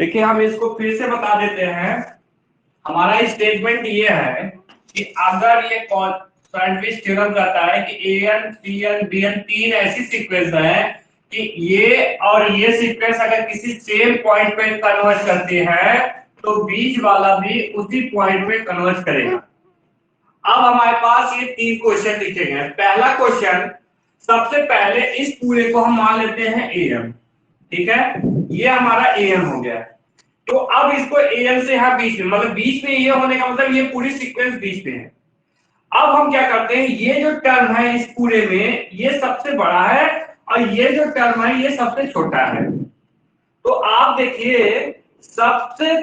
देखिए हम इसको फिर से बता देते हैं। हमारा स्टेटमेंट ये है कि अगर ये सैंडविच थ्योरम कहता है कि an cn bn तीन ऐसी सीक्वेंस है कि ये और ये सीक्वेंस अगर किसी सेम पॉइंट पे कन्वर्ज करती है तो बीच वाला भी उसी पॉइंट पे कन्वर्ज करेगा। अब हमारे पास ये तीन क्वेश्चन लिखे गए हैं। पहला क्वेश्चन, सबसे पहले इस पूरे को हम मान लेते हैं am, ठीक है, ये हमारा am हो गया। तो अब इसको am से यहां बीच में, मतलब बीच में ये होने का मतलब ये पूरी सीक्वेंस बीच में है। अब हम क्या करते हैं, ये जो टर्म है इस पूरे में ये सबसे बड़ा है और ये जो टर्म है ये सबसे छोटा है। तो आप देखिए सबसे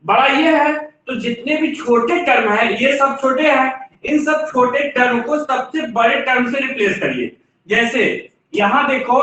बड़ा ये है, तो जितने भी छोटे टर्म है ये सब छोटे हैं, इन सब छोटे टर्म को सबसे बड़े टर्म से रिप्लेस करिए। जैसे यहां देखो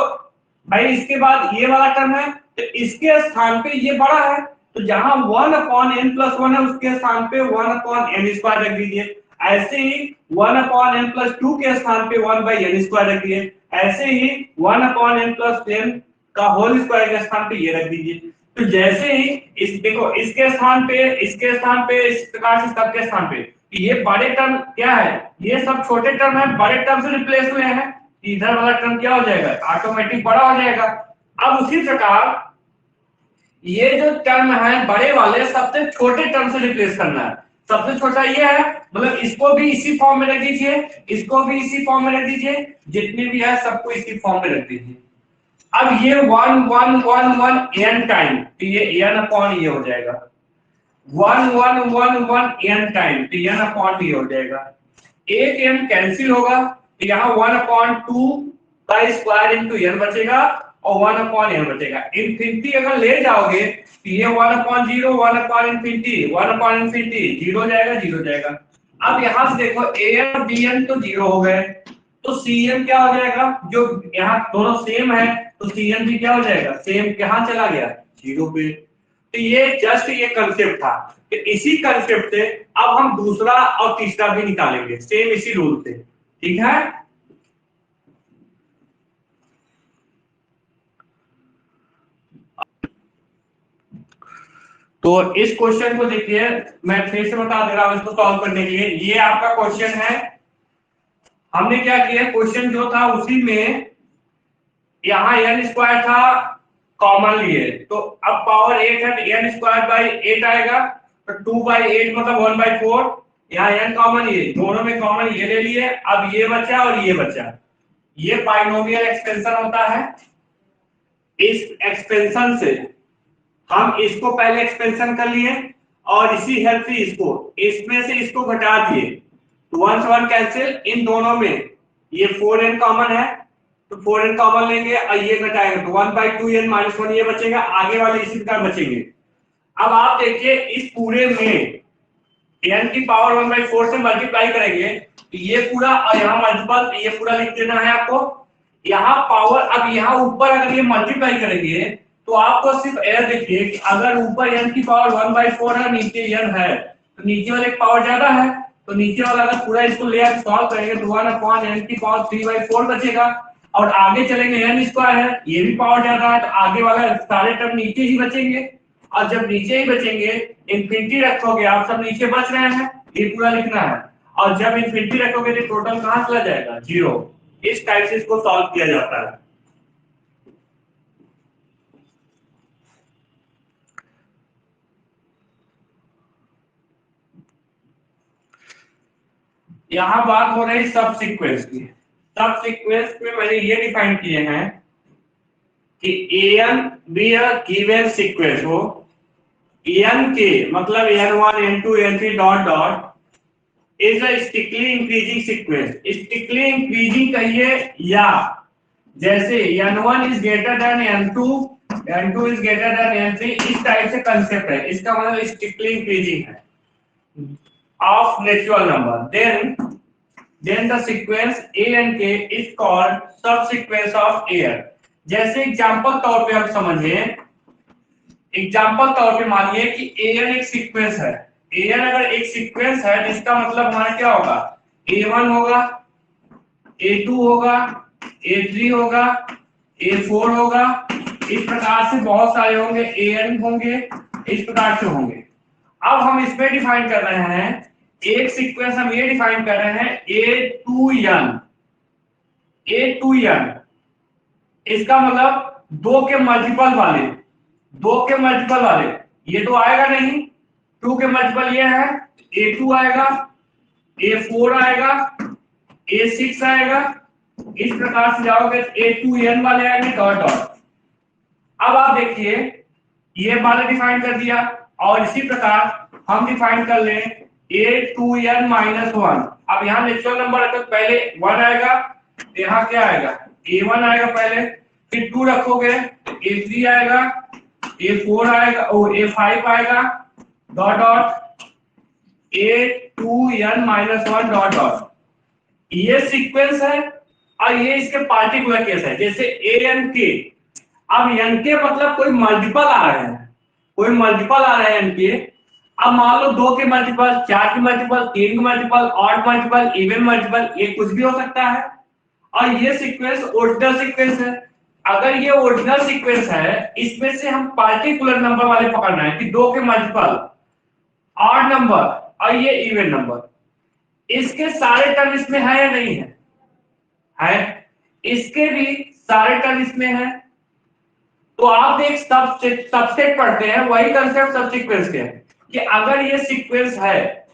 भाई, इसके बाद ये वाला टर्म है तो इसके स्थान पे ये बड़ा है, तो जहां 1/n+1 है उसके स्थान पे 1/n² रख दीजिए। ऐसे ही 1/n+2 के स्थान पे 1/n² रखिए। ऐसे ही 1/n+10 का होल स्क्वायर के स्थान पे ये रख दीजिए। तो जैसे ही इस देखो इसके स्थान पे इस प्रकार से सबके स्थान पे ये बड़े टर्म क्या है, ये सब छोटे टर्म है, बड़े टर्म से रिप्लेस हुए हैं, इधर वाला टर्म क्या हो जाएगा, ऑटोमेटिक बड़ा हो जाएगा। अब उसी प्रकार ये जो टर्म है बड़े वाले सबसे छोटे टर्म से रिप्लेस करना है। सबसे छोटा ये है, मतलब इसको भी इसी फॉर्म में रख दीजिए, इसको भी इसी फॉर्म में रख दीजिए, जितने भी है सबको इसी फॉर्म में रख दीजिए। अब ये 1 1 1 1 n टाइम, तो ये n अपॉन ये हो जाएगा। 1 1 1 1 n टाइम, तो n अपॉन ये हो जाएगा। एक n कैंसिल होगा तो यहाँ 1/2 का स्क्वायर इनटू n बचेगा और 1/n बचेगा। इनफिनिटी अगर ले जाओगे तो ये 1/0 1/infinity 1/infinity 0 जाएगा 0 जाएगा। अब यहाँ से देखो an और bn तो 0 हो गए, तो cn क्या हो जाएगा, जो यहाँ दोनों सेम है तो cn भी क्या हो जाएगा, सेम कहाँ चला गया, 0 पे। तो ये जस्ट ये कंसेप्ट था। तो इसी कंसेप्ट से अब हम दूसरा और तीसरा भी निकालेंगे सेम इसी रूल से, ठीक है। तो इस क्वेश्चन को देखिए, मैं फिर से बता दे रहा हूं इसको सॉल्व करने के लिए। ये आपका क्वेश्चन है, हमने क्या किया, क्वेश्चन जो था उसी में यहाँ n² था कॉमन लिए, तो अब पावर 8 है तो n²/8 आएगा, तो 2/8 मतलब 1/4। यहाँ n कॉमन, ये दोनों में कॉमन ये ले लिए। अब ये बचा और ये बचा, ये बाइनोमियल एक्सपेंशन होता है। इस एक्सपेंशन से हम इसको पहले एक्सपेंशन कर लिए और इसी हेल्प से इसको, इसमें से इसको घटा दिए, तो 1 से 1 कैंसिल, इन दोनों में ये 4n कॉमन है तो 4n कॉमन लेंगे और ये घटाएंगे तो 1/2n - 1 ये बचेगा, आगे वाले इसी प्रकार बचेंगे। अब आप देखिए इस पूरे में n की पावर 1/4 से मल्टीप्लाई करेंगे तो ये पूरा, और यहाँ मल्टीपल, ये पूरा लिख देना है आपको। यहाँ पावर, अब यहाँ ऊपर अगर ये मल्टीप्लाई करेंगे तो आपको सिर्फ एरर देखिए कि अगर ऊपर n की पावर 1/4 है, नीचे n है, तो नीचे वाले की पावर ज्यादा है, तो नीचे वाला अगर पूरा इसको ले आके सॉल्व करेंगे तो 1/n की पावर 3/4 बचेगा। और आगे चलेंगे n² है, ये भी पावर ज्यादा है, तो आगे वाला सारे टर्म नीचे ही बचेंगे। और जब नीचे ही बचेंगे, इंफिनिटी रखोगे आप, सब नीचे बच रहे हैं, ये पूरा लिखना है। और जब इंफिनिटी रखोगे तो टोटल कहां चला जाएगा, 0। इस टाइप से इसको सॉल्व किया जाता है। यहां बात हो रही सब सीक्वेंस की। सब सीक्वेंस में मैंने ये डिफाइन किए हैं कि an be a given sequence हो, n के मतलब n1 n2 n3 dot dot is a strictly increasing sequence. Strictly increasing कहिए, या जैसे n1 is greater than n2 n2 is greater than n3, इस टाइप से कंसेप्ट है। इसका मतलब स्टिकली इंक्रीजिंग है of natural number, then the sequence a and k is called subsequence of an। जैसे एग्जांपल तौर पे हम समझिए, एग्जांपल तौर पे मानिए कि an एक सीक्वेंस है। an अगर एक सीक्वेंस है जिसका मतलब हमारा क्या होगा, a1 होगा, a2 होगा, a3 होगा, a4 होगा, इस प्रकार से बहुत सारे होंगे, an होंगे, इस प्रकार से होंगे। अब हम इसमें डिफाइन कर रहे हैं एक सीक्वेंस, हम ये डिफाइन कर रहे हैं a2n, a2n इसका मतलब दो के मल्टीपल वाले, दो के मल्टीपल वाले, ये तो आएगा नहीं, टू के मल्टीपल ये है, a2 आएगा, a4 आएगा, a6 आएगा, इस प्रकार से जाओगे a2n वाले आएंगे डॉट डॉट। अब आप देखिए ये वाले डिफाइन कर दिया, और इसी प्रकार हम डिफाइन कर लें a2n माइनस 1। अब यहाँ नेचुरल नंबर है तो पहले 1 आएगा, यहाँ क्या आएगा a1 आएगा पहले, फिर 2 रखोगे a3 आएगा, a4 आएगा, a5 आएगा dot dot, a2n minus 1 dot dot. ये सीक्वेंस है और ये इसके पार्टिकुलर केस है, जैसे an के। अब n के मतलब कोई मल्टीपल आ रहे हैं, कोई मल्टीपल आ रहे हैं n के। अब मान लो 2 के मल्टीपल, 4 के मल्टीपल, 3 के multiple, odd multiple, even multiple, ये कुछ भी हो सकता है। और ये सीक्वेंस ओरिजिनल सीक्वेंस है। अगर ये ओरिजिनल सीक्वेंस है, इसमें से हम पार्टिकुलर नंबर वाले पकड़ना है कि 2 के मल्टीपल, ऑड नंबर और ये इवन नंबर, इसके सारे टर्म इसमें है या नहीं है? है। इसके भी सारे टर्म इसमें है। तो आप एक सबसेट पढ़ते हैं, वही कंसेप्ट सब सीक्वेंस के है कि अगर ये सीक्वेंस है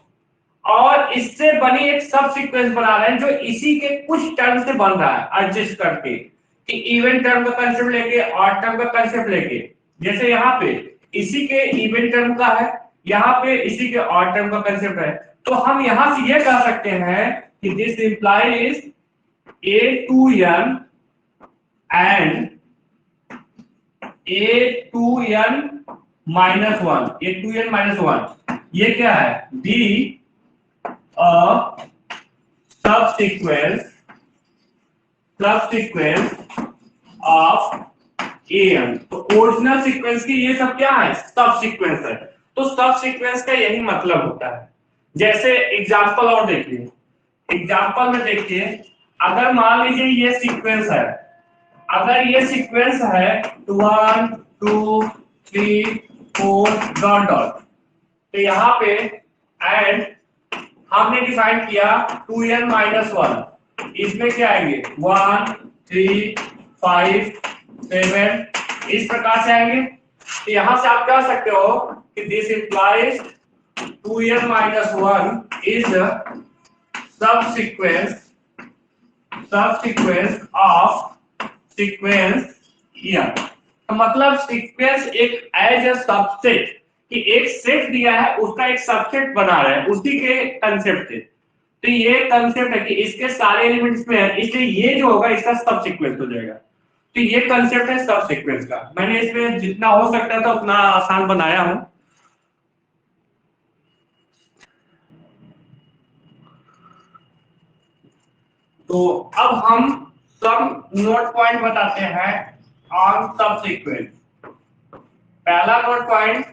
और इससे बनी एक सब सीक्वेंस बना रहे हैं जो इसी के कुछ टर्म से बन रहा है एडजस्ट करके, कि इवन टर्म का कंसेप्ट लेके, ऑड टर्म का कंसेप्ट लेके। जैसे यहाँ पे इसी के इवन टर्म का है, यहाँ पे इसी के ऑड टर्म का कंसेप्ट है, तो हम यहां से ये कह सकते हैं कि this implies a2n and a2n minus 1, a2n minus 1 ये क्या है? Be subsequence of an। तो ओरिजिनल सीक्वेंस की ये सब क्या है? सब सीक्वेंस है। तो सब सीक्वेंस का यही मतलब होता है। जैसे एग्जांपल और देखिए, एग्जांपल में देखिए, अगर मान लीजिए ये सीक्वेंस है, अगर ये सीक्वेंस है 1 2 3 4 डॉट डॉट, तो यहाँ पे एंड हमने डिफाइन किया 2n माइनस 1, इसमें क्या आएंगे 1 3 5 7, इस प्रकार से आएंगे। तो यहां से आप कह सकते हो कि this implies 2n minus 1 is subsequence of sequence n। तो मतलब सीक्वेंस एक एज ए सबसेट, कि एक सेट दिया है उसका एक सबसेट बना रहा है, उसी के कंसेप्ट है। तो ये कंसेप्ट है कि इसके सारे एलिमेंट्स में है, इसलिए ये जो होगा इसका सब सीक्वेंस हो जाएगा। तो ये कंसेप्ट है सब सीक्वेंस का। मैंने इसमें जितना हो सकता था उतना आसान बनाया हूं। तो अब हम सब नोट पॉइंट बताते हैं ऑन सब सीक्वेंस। पहला नोट पॉइंट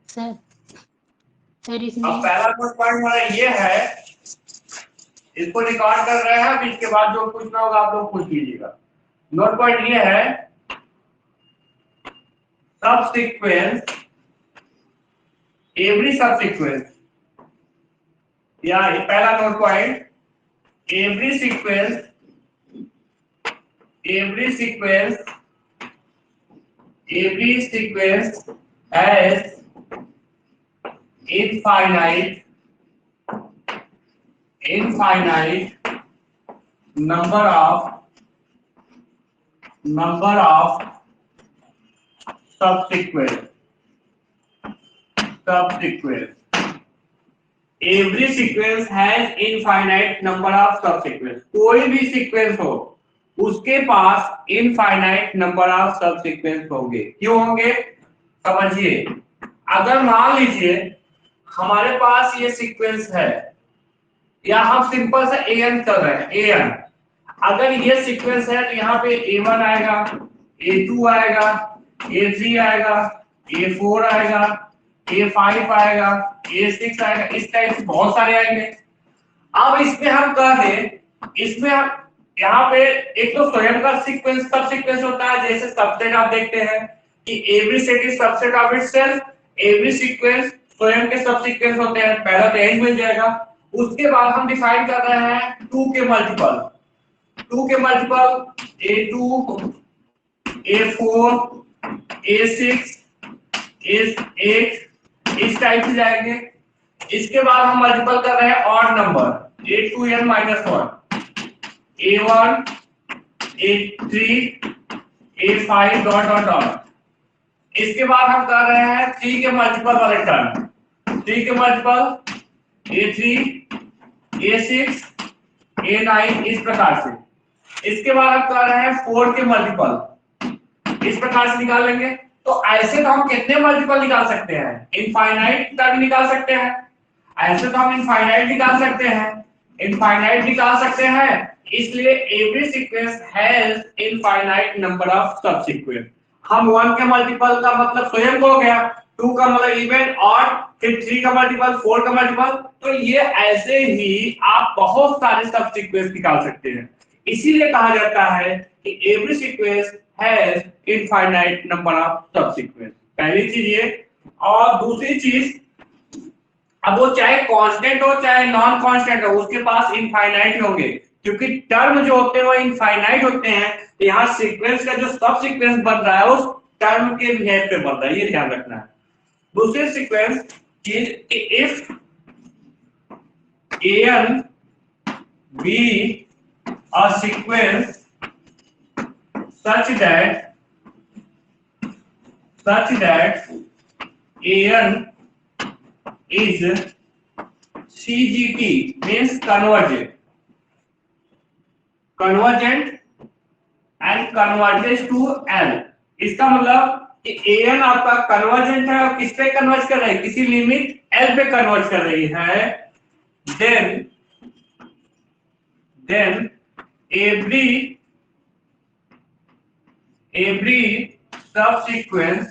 सर इसमें अब पहला नोट पॉइंट हमारा ये है, इसको रिकॉर्ड कर रहे हैं, अब इसके बाद जो पूछना होगा आप लोग पूछ लीजिएगा। नोट पॉइंट ये है, सब सीक्वेंस, एवरी सब सीक्वेंस, या पहला note point, every sequence has infinite number of subsequence। Every sequence has infinite number of subsequence। कोई भी सीक्वेंस हो उसके पास इनफाइनाइट नंबर ऑफ सबसीक्वेंस होंगे। क्यों होंगे समझिए। अगर मान लीजिए हमारे पास ये सीक्वेंस है, या हम सिंपल सा an कर रहे हैं, an अगर ये सीक्वेंस है तो यहाँ पे a1 आएगा, a2 आएगा, a3 आएगा, a4 आएगा, a5 आएगा, a6 आएगा, इस टाइप से बहुत सारे आएंगे। अब इसमें हम कह दें, इसमें यहाँ पे एक तो स्वयं का सीक्वेंस सब सीक्वेंस होता है, जैसे सबसेट आप देखते हैं कि every set is subset of itself, every sequence स्वयं के सब सीक्वेंस होते हैं, पहला तो यही मिल जाएगा। उसके बाद हम डिफाइन कर रहे हैं 2 के मल्टीपल, 2 के multiple A2 A4 A6 A8 इस टाइप से जाएंगे। इसके बाद हम मल्टीपल कर रहे हैं odd number A2n-1 A1 A3 A5 dot dot dot. इसके बाद हम कर रहे हैं 3 के मल्टीपल वाले टर्म, 3 के मल्टीपल A3 A6 A9 इस प्रकार से। इसके बाद हम कर रहे हैं 4 के मल्टीपल, इस प्रकार से निकाल लेंगे। तो ऐसे तो हम कितने मल्टीपल निकाल सकते हैं, इनफाइनाइट तक निकाल सकते हैं। ऐसे तो हम इनफाइनाइट निकाल सकते हैं, इनफाइनाइट निकाल सकते हैं। इसलिए every sequence has infinite number of सब सीक्वेंस। हम 1 के मल्टीपल का मतलब स्वयं को हो गया, 2 का मतलब इवन, और फिर 3 का मल्टीपल, 4 का मल्टीपल। तो ये ऐसे ही आप बहुत सारे सब सीक्वेंस निकाल सकते हैं। इसीलिए कहा जाता है कि every sequence has infinite number of सब सीक्वेंस। पहली चीज ये। और दूसरी चीज, अब वो चाहे कांस्टेंट हो चाहे नॉन कांस्टेंट हो, उसके पास इनफाइनाइट होंगे, क्योंकि टर्म जो होते हैं वो इनफाइनाइट होते हैं। तो यहाँ सीक्वेंस का जो सब सीक्वेंस बन रहा है उस टर्म के बिहेव पे बन रहा है, ये ध्यान रखना है। दूसरी sequence if an be a sequence such that an is CGT means convergent and converges to L। इसका मतलब कि an आपका कन्वर्जेंट है और किस पे कन्वर्ज कर रही है, किसी लिमिट L पे कन्वर्ज कर रही है। then every subsequence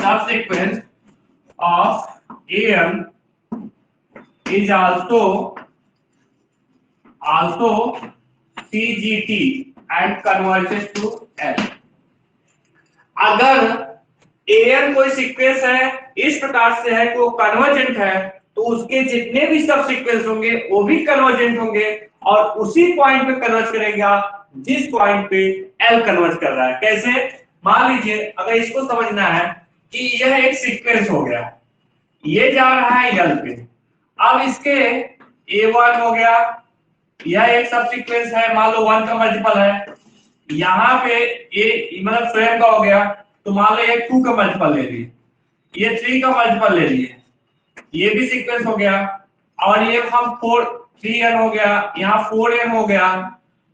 of an is also CGT and converges to L। अगर an कोई सीक्वेंस है इस प्रकार से है कि वो कन्वर्जेंट है, तो उसके जितने भी सब सीक्वेंस होंगे वो भी कन्वर्जेंट होंगे और उसी पॉइंट पे कन्वर्ज करेगा जिस पॉइंट पे L कन्वर्ज कर रहा है। कैसे? मान लीजिए अगर इसको समझना है कि यह एक सीक्वेंस हो गया, ये जा रहा है L पे, अब इसके A1 हो गया, यह एक सब सीक्वेंस है, मान लो 1 का मल्टीपल है, यहाँ पे ये मतलब स्वयं का हो गया, तो मान लो ये 2 का मल्टीपल ले लिए, ये 3 का मल्टीपल ले लिए, ये भी सीक्वेंस हो गया, और ये हम 3n हो गया, यहाँ 4n हो गया,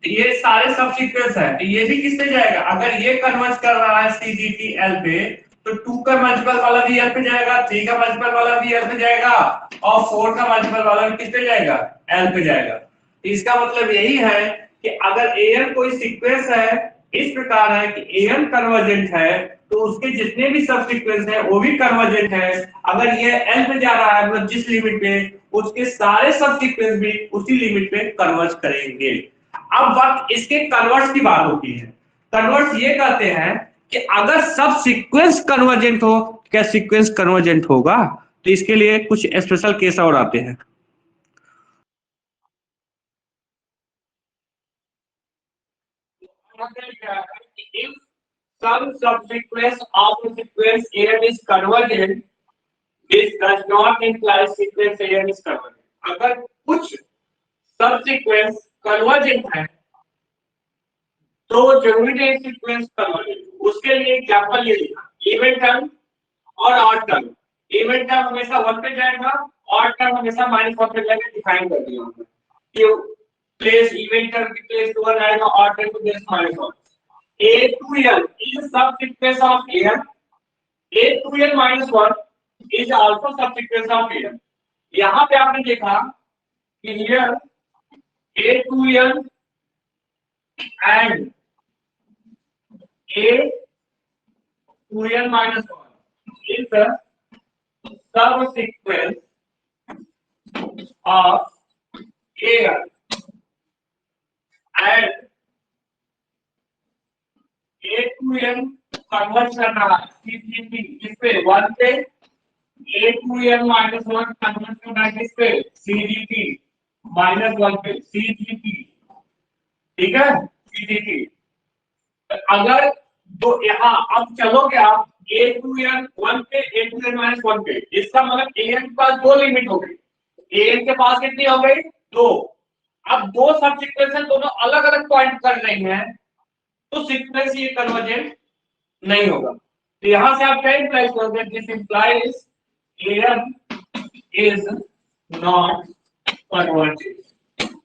तो ये सारे सब सीक्वेंस है। तो ये भी किससे जाएगा, अगर ये कन्वर्ज कर रहा है CGT L पे, तो 2 का मल्टीपल वाला भी L पे जाएगा, 3 का मल्टीपल वाला भी L पे जाएगा, और 4 का मल्टीपल वाला भी किस पे जाएगा, L पे जाएगा। इसका मतलब यही है कि अगर an कोई सीक्वेंस है इस प्रकार है कि an कन्वर्जेंट है, तो उसके जितने भी सब सीक्वेंस है वो भी कन्वर्जेंट है। अगर ये L पे जा रहा है मतलब जिस लिमिट पे, उसके सारे सब सीक्वेंस भी उसी लिमिट पे कन्वर्ज करेंगे। अब बात इसके कन्वर्ज की बात होती है। कन्वर्ज ये कहते हैं कि अगर सब सीक्वेंस कन्वर्जेंट हो, क्या सीक्वेंस कन्वर्जेंट होगा? तो इसके लिए कुछ स्पेशल केस और आते हैं। If some subsequence of a sequence an is convergent, this does not imply sequence an is convergent। अगर कुछ subsequence convergent है तो जरूरी नहीं सीक्वेंस कन्वर्जेंट। उसके लिए एग्जांपल ये लिखा, इवन टर्म और ऑड टर्म। इवन टर्म हमेशा 1 पे जाएगा, ऑड टर्म हमेशा -1 पे जाएगा, डिफाइन कर दिया हमने कि प्लेस इवन टर्म की प्लेस 1 आएगा, ऑड टर्म की place -1। A2n is subsequence of an, A2n minus 1 is also subsequence of an। यहाँ पे आपने देखा कि here A2n and A2n minus 1 is the subsequence of an। And A to N convert कर रहा है सीजीपी किस पे 1 पे, A to N minus 1 convert कर रहा है किस पे सीजीपी -1 पे सीजीपी, ठीक है सीजीपी। अगर दो यहाँ अब चलोगे आप ए टू एन 1 पे ए टू एन -1 पे, इसका मतलब ए एन के पास दो लिमिट हो गई, ए एन के पास कितनी हो गई दो। अब दो सब सीक्वेंस दोनों अलग अलग पॉइंट कर रही हैं तो सीक्वेंस ये कन्वर्जेंट नहीं होगा। तो यहां से आप क्या इंप्लाई करोगे, this implies N is not convergent.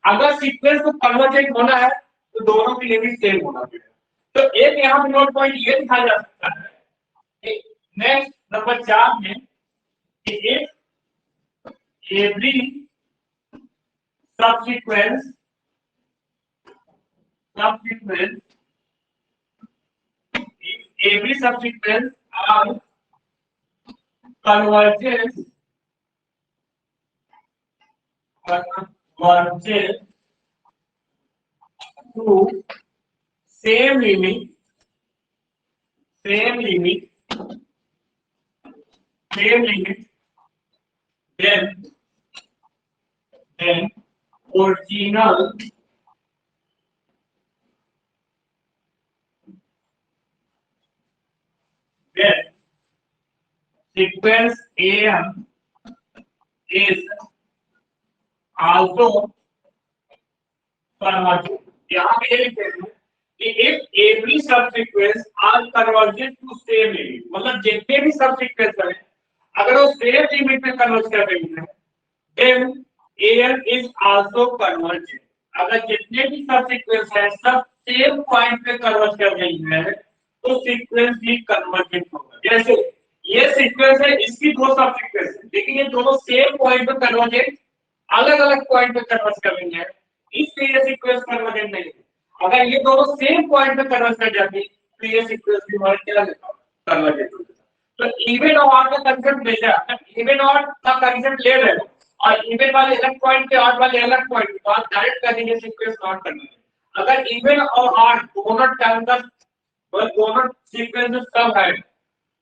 अगर सीक्वेंस को कन्वर्जेंट होना है तो दोनों की लिमिट सेम होना चाहिए। तो एक यहां पे नोट पॉइंट ये दिखाया जा सकता है नेक्स्ट नंबर 4 में कि if every subsequence if every subsequence are converges to same limit then original then sequence AM is also convergent। यहाँ पे ये लिखते हैं कि if every subsequence are convergent to same limit, मतलब जितने भी subsequence हैं अगर वो same limit में converge कर रही हैं then AN is also convergent। अगर जितने भी subsequence हैं सब same point पे converge कर रही हैं तो सीक्वेंस भी कन्वर्जेंट होगा। जैसे ये सीक्वेंस है, इसकी दो सब सीक्वेंस है लेकिन ये दोनों सेम पॉइंट पे कन्वर्जेंट अलग अलग पॉइंट पे कन्वर्ज कर रही है, इसलिए ये सीक्वेंस कन्वर्जेंट नहीं है। अगर ये दोनों सेम पॉइंट पे कन्वर्ज कर जाती तो ये सीक्वेंस भी हमारा क्या लेता कन्वर्जेंट होता। तो इवन और ऑड का कांसेप्ट भेजा, इवन और का कांसेप्ट ले रहे हो और इवन वाले अलग पॉइंट पे ऑड वाले अलग पॉइंट पे, आप डायरेक्ट कर देंगे सीक्वेंस नॉट करना है। अगर इवन और ऑड दोनों टर्म का दोनों सीक्वेंस सब है,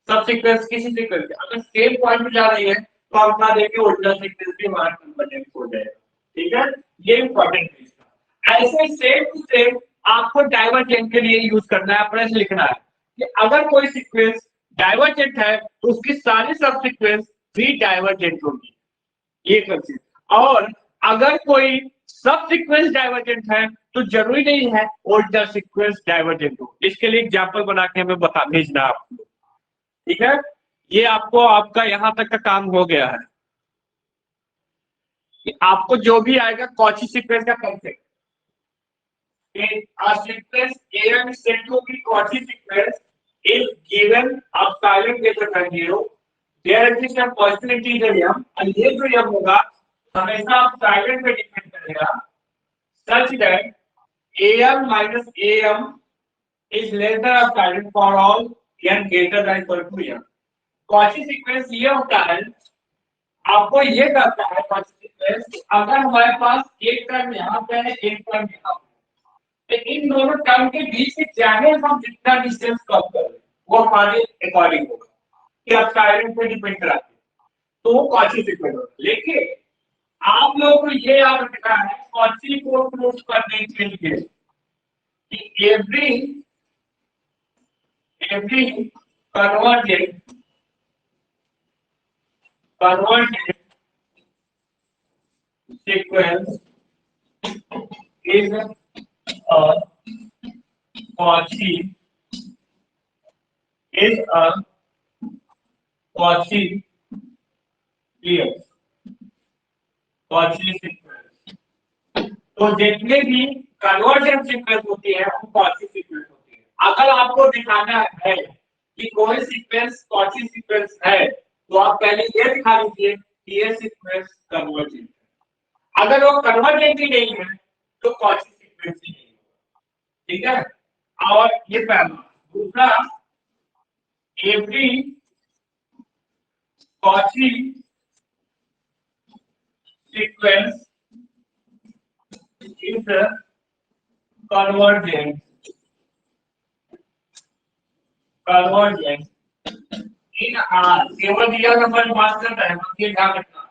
सब सीक्वेंस किसी सीक्वेंस अगर सेम पॉइंट पे जा रही है तो आप ना देखे ओरिजिनल सीक्वेंस भी हमारा कन्वर्जेंट हो जाएगा, ठीक है ये इंपॉर्टेंट है इसका। ऐसे सेम टू सेम आपको डाइवर्जेंट के लिए यूज करना है, अपने से लिखना है कि अगर कोई सीक्वेंस डाइवर्जेंट है तो उसकी सारी सब सीक्वेंस भी डाइवर्जेंट होगी, ये कंसेप्ट। और अगर कोई सब सीक्वेंस डाइवर्जेंट है तो जरूरी नहीं है ओरिजिनल सीक्वेंस डाइवर्जेंट हो। इसके लिए एग्जांपल बना के हमें बता भेजना आपको, ठीक है। ये आपको आपका यहां तक का काम हो गया है कि आपको जो भी आएगा कॉची सीक्वेंस का concept, a sequence AM is said to be Cauchy sequence if given a silent greater than 0 there exists a possibility m, और ये जो m होगा हमेशा साइलेंट पे डिपेंड करेगा such that AM minus AM is less than or silent for all n greater than equal to m। Cauchy sequence ये होता है, आपको ये करता है Cauchy sequence अगर हमारे पास एक टर्म यहाँ पे है एक टर्म यहाँ पे, इन दोनों टर्म के बीच से चाहे हम जितना डिस्टेंस कम करें वो हमारे अकॉर्डिंग होगा कि आप साइलेंट पे डिपेंड कराते तो वो कॉची सीक्वेंस होगा। लेकिन आप लोगों को ये याद रखना है कॉची को प्रूव करने के लिए कि every convergent sequence is Cauchy is a Cauchy sequence. तो जितने भी कन्वर्जेंट सीक्वेंस होती है वो कॉची सीक्वेंस होती है। अगर आपको दिखाना है कि कोई सीक्वेंस कॉची सीक्वेंस है तो आप पहले ये दिखा दीजिए कि ये सीक्वेंस कन्वर्जेंट है। अगर वो कन्वर्जेंट ही नहीं है तो कॉची सीक्वेंस ही नहीं होगा, ठीक है। और ये पहला। दूसरा, every Cauchy sequence is convergent in are, केवल रियल नंबर बात करता है, ये ध्यान रखना।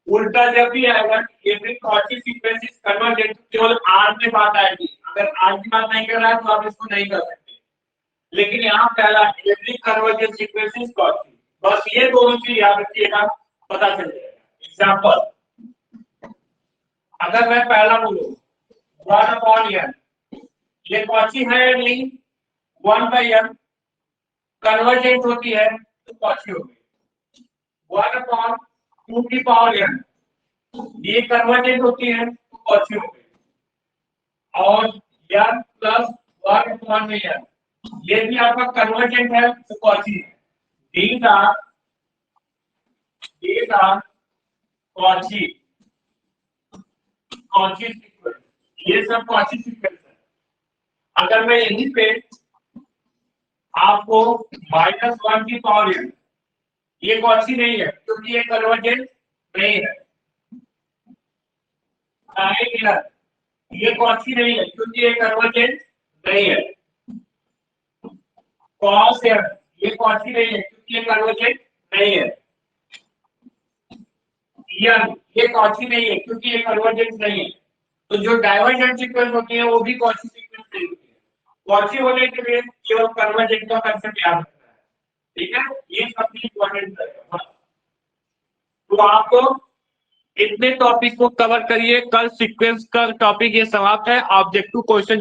उल्टा जब भी आएगा every Cauchy sequence is convergent, केवल आर में बात आएगी। अगर आर की बात नहीं कर रहा है तो आप इसको नहीं कर सकते। लेकिन यहाँ पहला every convergent sequence is Cauchy, बस ये दोनों चीज याद रखिएगा, पता चल जाएगा। एग्जांपल, अगर मैं पहला बोलूं 1/n, ये कॉची है या नहीं? 1/n कन्वर्जेंट होती है तो कॉची हो गई। 1/2n ये कन्वर्जेंट होती है तो कॉची हो गई। और n प्लस 1/n ये भी आपका कन्वर्जेंट है तो कॉची है। These are कॉची सीक्वेंस, ये सब कॉची सीक्वेंस है। अगर मैं यहीं पे आपको -1/n, ये कॉची नहीं है क्योंकि ये कन्वर्जेंट नहीं है। ये कॉची नहीं है क्योंकि ये कन्वर्जेंट नहीं है। cos n ये कॉची नहीं है क्योंकि ये कन्वर्जेंट नहीं है। n ये कॉची नहीं है क्योंकि ये कन्वर्जेंट नहीं है। तो जो डाइवर्जेंट सीक्वेंस होती है वो भी कॉची सीक्वेंस नहीं होती है। कॉची होने के लिए केवल कन्वर्जेंट का कांसेप्ट याद रखना है, ठीक है? ये सबसे इंपॉर्टेंट है। तो आपको इतने टॉपिक को कवर करिए, कल सीक्वेंस का टॉपिक ये समाप्त है। ऑब्जेक्टिव क्वेश्चन जो